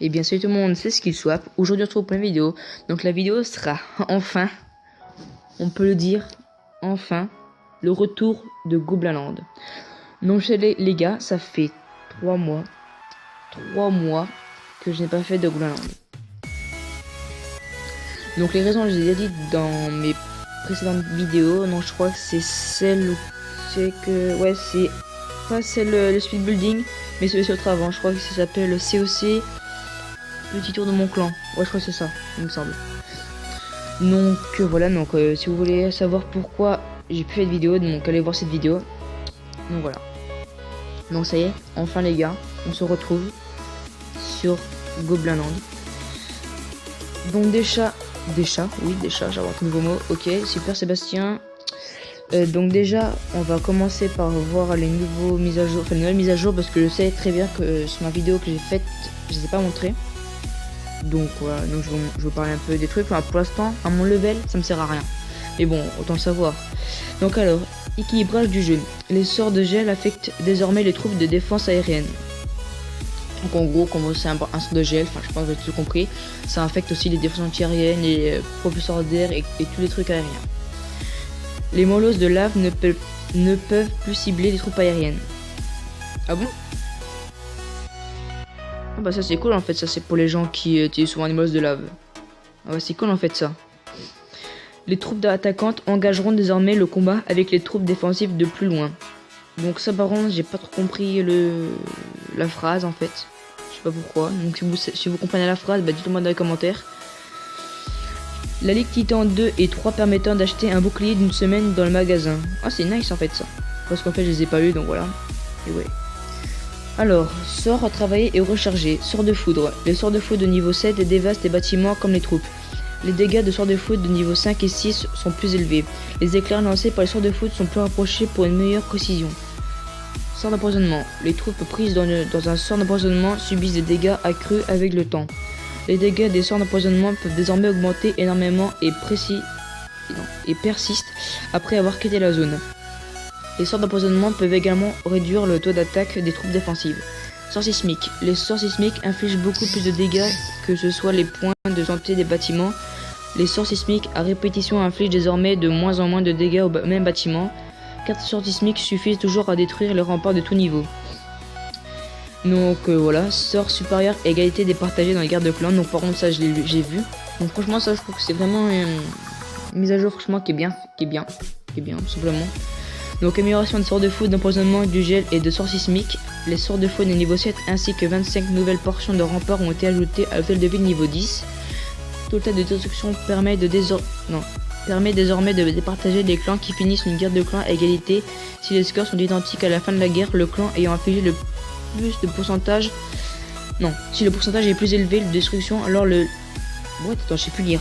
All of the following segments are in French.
Et bien salut tout le monde, c'est Skillswap. Aujourd'hui on se retrouve pour une vidéo. Donc la vidéo sera enfin, on peut le dire, enfin, le retour de Goblinland. Donc chez les gars, ça fait 3 mois que je n'ai pas fait de Goblinland. Donc les raisons, je les ai dites dans mes précédentes vidéos. Donc je crois que c'est celle où c'est que, ouais, c'est pas celle le speed building, mais celui sur avant. Je crois que ça s'appelle le COC. Petit tour de mon clan. Ouais, je crois que c'est ça, il me semble. Donc voilà, donc si vous voulez savoir pourquoi j'ai pu faire de vidéo, donc allez voir cette vidéo. Donc voilà. Donc ça y est, enfin les gars, on se retrouve sur Goblinland. Donc des chats, j'avais un nouveau mot. Ok, super Sébastien. Donc déjà, on va commencer par voir les nouveaux mises à jour, enfin les nouvelles mises à jour, parce que je sais très bien que sur ma vidéo que j'ai faite, je ne les ai pas montrées. Donc voilà, donc je vais vous parler un peu des trucs. Enfin, pour l'instant, à mon level, ça me sert à rien. Mais bon, autant le savoir. Donc alors, équilibrage du jeu. Les sorts de gel affectent désormais les troupes de défense aérienne. Donc en gros, comme c'est un sort de gel, enfin je pense que vous avez tout compris, ça affecte aussi les défenses anti-aériennes, les propulseurs d'air et tous les trucs aériens. Les molosses de lave ne peuvent plus cibler les troupes aériennes. Ah bon? Ah bah ça c'est cool en fait, ça c'est pour les gens qui utilisent souvent les molosses de lave. Ah bah c'est cool en fait ça. Les troupes attaquantes engageront désormais le combat avec les troupes défensives de plus loin. Donc ça par contre j'ai pas trop compris la phrase en fait. Je sais pas pourquoi. Donc si vous comprenez la phrase, bah dites-le moi dans les commentaires. La Ligue Titan 2 et 3 permettant d'acheter un bouclier d'une semaine dans le magasin. Ah c'est nice en fait ça. Parce qu'en fait je les ai pas eu donc voilà. Et ouais. Alors, sort à travailler et recharger. Sort de foudre. Les sorts de foudre de niveau 7 dévastent les bâtiments comme les troupes. Les dégâts de sorts de foudre de niveau 5 et 6 sont plus élevés. Les éclairs lancés par les sorts de foudre sont plus rapprochés pour une meilleure précision. Sort d'empoisonnement. Les troupes prises dans un sort d'empoisonnement subissent des dégâts accrus avec le temps. Les dégâts des sorts d'empoisonnement peuvent désormais augmenter énormément et persistent après avoir quitté la zone. Les sorts d'empoisonnement peuvent également réduire le taux d'attaque des troupes défensives. Sorts sismiques. Les sorts sismiques infligent beaucoup plus de dégâts que ce soit les points de santé des bâtiments. Les sorts sismiques à répétition infligent désormais de moins en moins de dégâts au même bâtiment. 4 sorts sismiques suffisent toujours à détruire les remparts de tout niveau. Donc voilà, sort supérieur, égalité départagée dans les guerres de clans. Donc par contre ça j'ai vu. Donc franchement ça je trouve que c'est vraiment une mise à jour franchement qui est bien tout simplement. Donc amélioration des sorts de foudre, d'empoisonnement, du gel et de sorts sismiques. Les sorts de foudre de niveau 7 ainsi que 25 nouvelles portions de remparts ont été ajoutées à l'hôtel de ville niveau 10. Total de destruction permet désormais de départager les clans qui finissent une guerre de clans à égalité. Si les scores sont identiques à la fin de la guerre, le clan ayant infligé le plus de pourcentage... Non, si le pourcentage est plus élevé de destruction, alors le... What? Attends, je sais plus lire.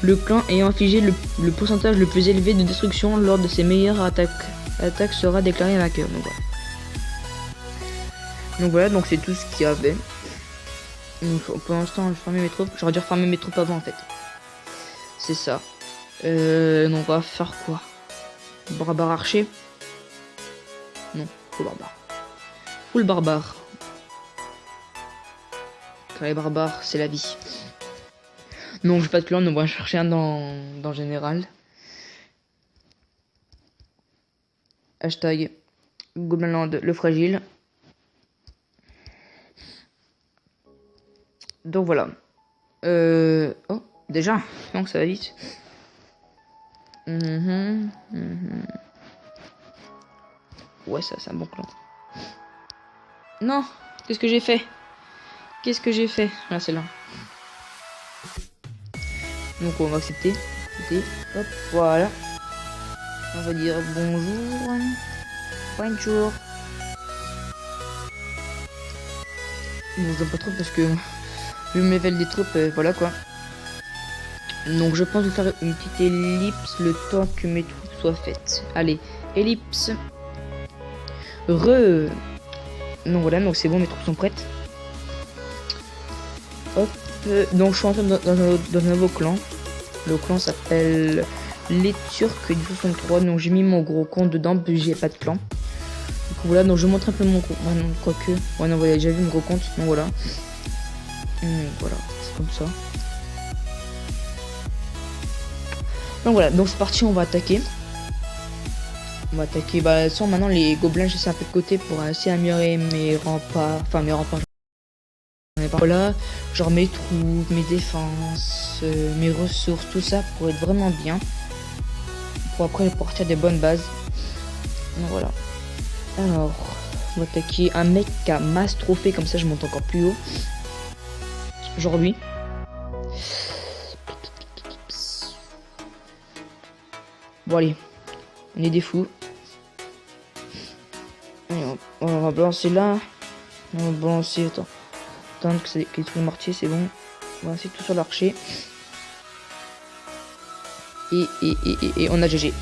Le clan ayant infligé le pourcentage le plus élevé de destruction lors de ses meilleures attaques sera déclaré vainqueur. Donc voilà, donc c'est tout ce qu'il y avait. Donc, pour l'instant, je farmais mes troupes. J'aurais dû refarmer mes troupes avant en fait. C'est ça. Donc on va faire quoi? Barbare archer? Non, full barbare. Full barbare. Car les barbares, c'est la vie. Donc j'ai pas de clan, donc on va chercher un dans général. Hashtag Goblinland le fragile. Donc voilà. Oh, déjà, donc ça va vite. Ouais, ça c'est un bon clan. Non, qu'est-ce que j'ai fait? Ah, c'est là. Donc on va accepter. Hop, voilà. On va dire bonjour. Bonjour. Bon, je donne pas trop parce que je me level des troupes, voilà quoi. Donc je pense vous faire une petite ellipse le temps que mes troupes soient faites. Allez, ellipse. Donc voilà, donc c'est bon, mes troupes sont prêtes. Hop. Donc je suis entré dans un nouveau clan. Le clan s'appelle les Turcs du 63. Donc j'ai mis mon gros compte dedans parce que j'ai pas de clan. Donc voilà, donc je montre un peu mon compte. Ouais, non, quoique. Ouais, non, vous avez déjà vu mon gros compte. Donc voilà. Voilà, c'est comme ça. Donc voilà, donc c'est parti, on va attaquer. On va attaquer, bah sans maintenant les gobelins, je laisse un peu de côté pour essayer d'améliorer mes remparts. Enfin mes remparts, j'en ai pas. Voilà, genre mes troupes, mes défenses, mes ressources, tout ça pour être vraiment bien. Pour après partir des bonnes bases. Donc voilà. Alors, on va attaquer un mec qui a masse trophée, comme ça je monte encore plus haut. Genre lui. Bon allez, on est des fous. Allez, on va balancer là. On va balancer, attends que c'est tout le mortier, c'est bon. On va lancer tout sur l'archer. Et on a GG.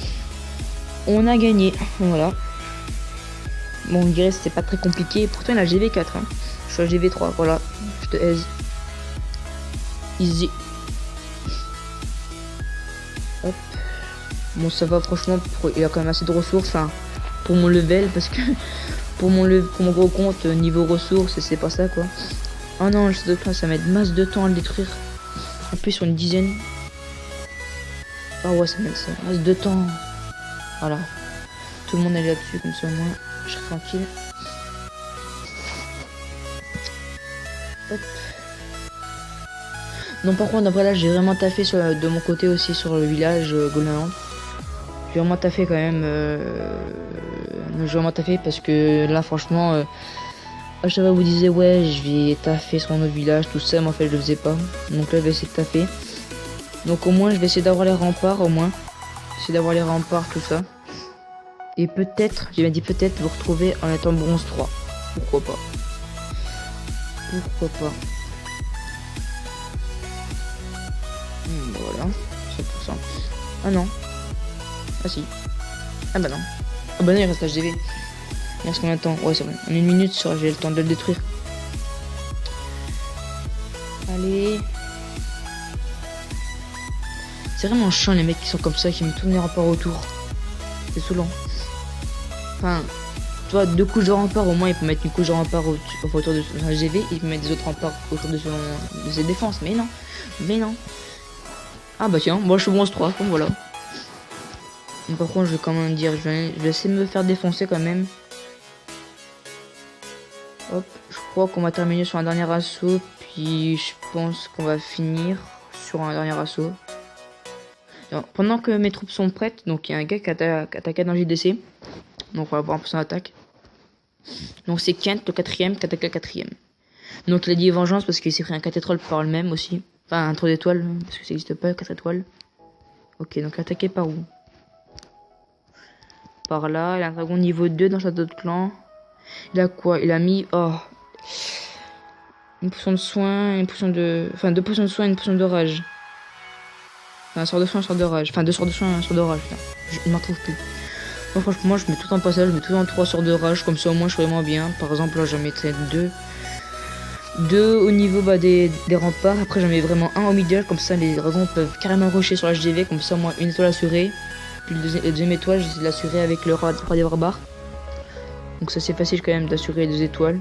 On a gagné, voilà. Bon, on dirait que c'était pas très compliqué. Pourtant, il a GV4. Hein. Je suis à GV3, voilà. Je te aise. Easy. Hop. Bon, ça va, franchement. Il a quand même assez de ressources. Enfin, pour mon level. Parce que pour mon gros compte, niveau ressources, c'est pas ça, quoi. Oh non, ça va mettre masse de temps à le détruire. En plus, sur une dizaine. Ah ouais, ça met ça. Masse de temps. Voilà. Tout le monde est là-dessus, comme ça, au moins. Je serai tranquille. Hop. Non, par contre, après là, j'ai vraiment taffé de mon côté aussi sur le village Goldenland. J'ai vraiment taffé quand même. J'ai vraiment taffé parce que là, franchement, à chaque fois vous disiez ouais, je vais taffer sur un autre village, tout ça, mais en fait, je le faisais pas. Donc là, je vais essayer de taffer. Donc au moins, je vais essayer d'avoir les remparts, au moins. Essayer d'avoir les remparts, tout ça. Et peut-être, j'ai bien dit peut-être, vous retrouver en étant bronze 3. Pourquoi pas. Pourquoi pas. Voilà, 100%. Ah non. Ah si. Ah bah non. Ah bah non, il reste HDV. Il reste combien de temps? Ouais, c'est bon. En une minute, j'ai le temps de le détruire. Allez. C'est vraiment chiant les mecs qui sont comme ça, qui me tournent les remparts autour. C'est saoulant. Enfin, tu vois, 2 couches de rempart, au moins il peut mettre une couche de rempart autour de son GV, il peut mettre des autres remparts autour de ses défenses, mais non. Mais non. Ah bah tiens, moi je suis bronze 3, donc voilà. Mais par contre, je vais quand même dire, je vais essayer de me faire défoncer quand même. Hop, je crois qu'on va terminer sur un dernier assaut, puis je pense qu'on va finir sur un dernier assaut. Alors, pendant que mes troupes sont prêtes, donc il y a un gars qui attaque dans JDC. Donc on va voir un peu son attaque. Donc c'est Kent le 4ème qui attaque le 4ème. Donc il a dit vengeance parce qu'il s'est pris un 4 étoiles par le même aussi. Enfin un 3 d'étoiles parce que ça n'existe pas 4 étoiles. Ok, donc attaqué par où? Par là, il a un dragon niveau 2 dans Château de Clan. Il a quoi? Il a mis... Oh, une potion de soin, une potion de... Enfin 2 potions de soin et une potion de rage. Enfin un sort de soin, un sort de rage. Enfin 2 sorts de soin et un sort de rage. Je ne m'en retrouve plus. Moi, franchement, je mets tout en passage, je mets tout en 3 sorts de rage, comme ça au moins je suis vraiment bien. Par exemple, là, j'en mettrais 2 au niveau des remparts. Après, j'en mets vraiment un au middle, comme ça les dragons peuvent carrément rusher sur l'HDV, comme ça, moi, une étoile assurée. Puis la deuxième étoile, j'essaie de l'assurer avec le roi des barbares. Donc, ça, c'est facile quand même d'assurer les 2 étoiles.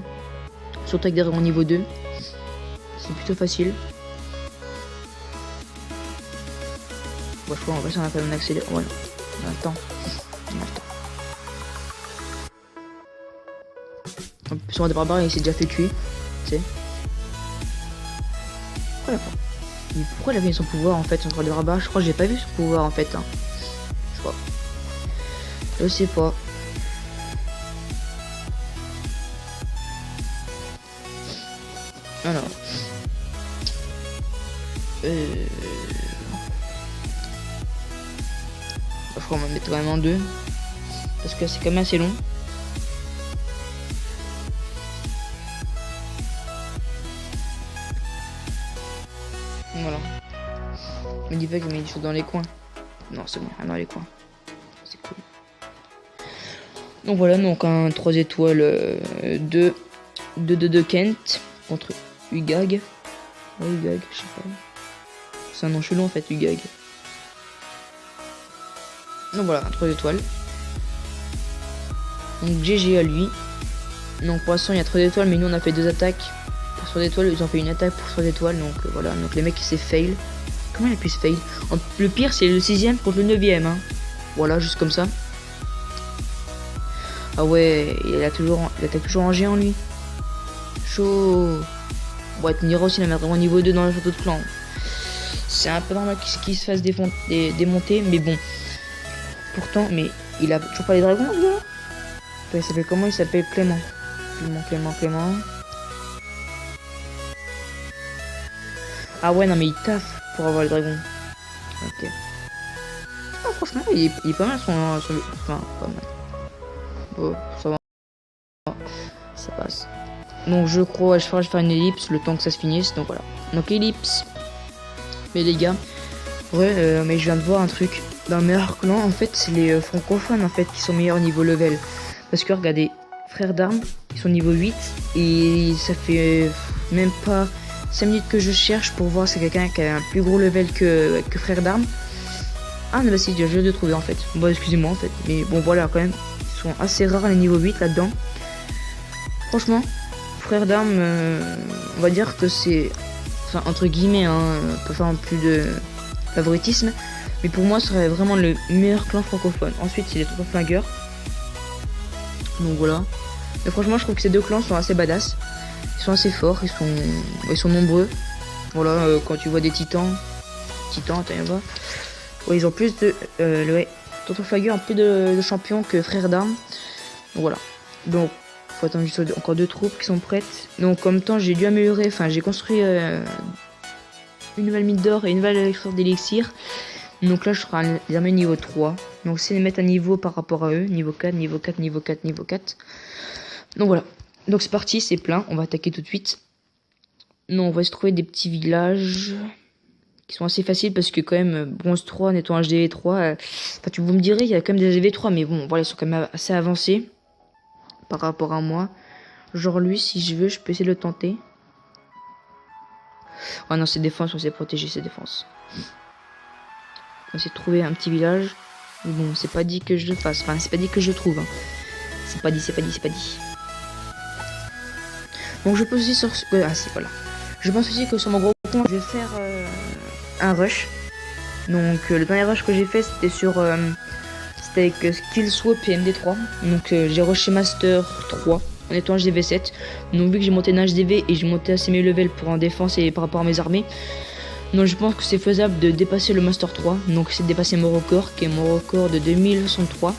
Surtout avec des dragons niveau 2. C'est plutôt facile. Bon, je crois qu'on va passer, on a fait un accéléré. Voilà, on a le temps. Sur un des barbares, il s'est déjà fait tuer. Tu sais. Pourquoi il a fait son pouvoir en fait, sur des barbares? Je crois que j'ai pas vu son pouvoir en fait. Hein. Je crois. Je sais pas. Alors. Je crois qu'on va mettre quand même en 2. Parce que c'est quand même assez long. Voilà. Me dis pas qu'il met des choses dans les coins. Non, c'est bon, dans les coins. C'est cool. Donc voilà, donc un 3 étoiles de Kent contre Ugag. Ouais, Ugag, je sais pas. C'est un nom chelou en fait, Ugag. Donc voilà, un 3 étoiles. Donc GG à lui. Donc pour l'instant il y a 3 étoiles, mais nous on a fait 2 attaques. pour sword d'étoile, ils ont fait une attaque pour sword d'étoile, donc voilà, donc les mecs c'est fail. Comment il a pu se fail? Le pire c'est le 6ème contre le 9ème, hein. Voilà, juste comme ça. Ah ouais, il attaque toujours en géant lui. Chaud. Ouais, Nira aussi, il a vraiment niveau 2 dans le château de clan. C'est un peu normal qu'il se fasse démonter, mais bon. Pourtant, mais il a toujours pas les dragons, ce gars. Il s'appelle comment? Il s'appelle Clément. Clément. Ah ouais, non, mais il taffe pour avoir les dragons. Ok. Ah, franchement, il est pas mal son... Enfin, pas mal. Oh, ça va. Ça passe. Donc je crois, je vais faire une ellipse le temps que ça se finisse. Donc voilà. Donc ellipse. Mais les gars, ouais, mais je viens de voir un truc. Dans le meilleur clan, en fait, c'est les francophones en fait qui sont meilleurs niveau level. Parce que regardez, frères d'armes, ils sont niveau 8 et ça fait même pas 5 minutes que je cherche pour voir si quelqu'un qui a un plus gros level que frères d'armes. Ah mais bah si, je viens de trouver en fait. Bon, excusez-moi en fait, mais bon voilà quand même, ils sont assez rares les niveau 8 là-dedans. Franchement, frères d'armes, on va dire que c'est, enfin entre guillemets, hein, pas faire plus de favoritisme, mais pour moi ce serait vraiment le meilleur clan francophone. Ensuite c'est les trois flingueurs. Donc voilà. Mais franchement je trouve que ces deux clans sont assez badass. Ils sont assez forts, ils sont nombreux. Voilà, quand tu vois des titans, attends, voir. Ouais, ils ont plus de Tonton Flingueur a plus de champions que frères d'armes. Donc voilà. Donc faut attendre juste encore 2 troupes qui sont prêtes. Donc en même temps j'ai dû améliorer, enfin j'ai construit une nouvelle mine d'or et une nouvelle extraction d'élixir. Donc là je serai désormais niveau 3. Donc c'est les mettre à niveau par rapport à eux. Niveau 4, niveau 4, niveau 4, niveau 4. Donc voilà. Donc c'est parti, c'est plein. On va attaquer tout de suite. Non, on va se trouver des petits villages qui sont assez faciles parce que quand même bronze 3, nettoyage HDV 3. Enfin vous me direz il y a quand même des HDV 3 mais bon voilà ils sont quand même assez avancés par rapport à moi. Genre lui si je veux je peux essayer de le tenter. Oh non c'est défense, on s'est protégé c'est défense. On va essayer de trouver un petit village. Mais bon c'est pas dit que je le fasse. Enfin c'est pas dit que je le trouve. Hein. C'est pas dit. Donc je pense aussi sur... Ah si voilà. Je pense aussi que sur mon gros compte je vais faire un rush. Donc le dernier rush que j'ai fait c'était sur... c'était avec Skill Swap et MD3. Donc j'ai rushé Master 3 en étant HDV7. Donc vu que j'ai monté un HDV et j'ai monté assez mes levels pour en défense et par rapport à mes armées. Donc je pense que c'est faisable de dépasser le Master 3. Donc c'est de dépasser mon record qui est mon record de 2063.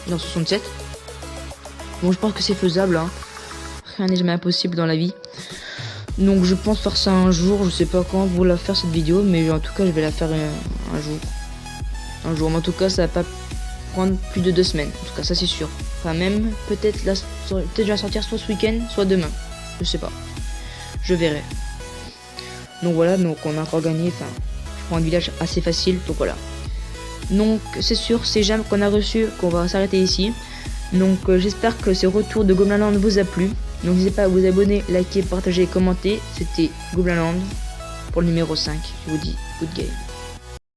Non 67. Donc je pense que c'est faisable hein. Rien n'est jamais impossible dans la vie. Donc je pense faire ça un jour, je sais pas quand vous la faire cette vidéo, mais en tout cas je vais la faire un jour. Mais en tout cas ça va pas prendre plus de 2 semaines. En tout cas ça c'est sûr. Enfin même peut-être je vais la sortir soit ce week-end, soit demain. Je sais pas. Je verrai. Donc voilà, donc on a encore gagné. Enfin, je prends un village assez facile, donc voilà. Donc c'est sûr, c'est jamais qu'on a reçu qu'on va s'arrêter ici. Donc j'espère que ce retour de Goblinland vous a plu. Donc n'hésitez pas à vous abonner, liker, partager et commenter. C'était Goblinland pour le numéro 5. Je vous dis good game.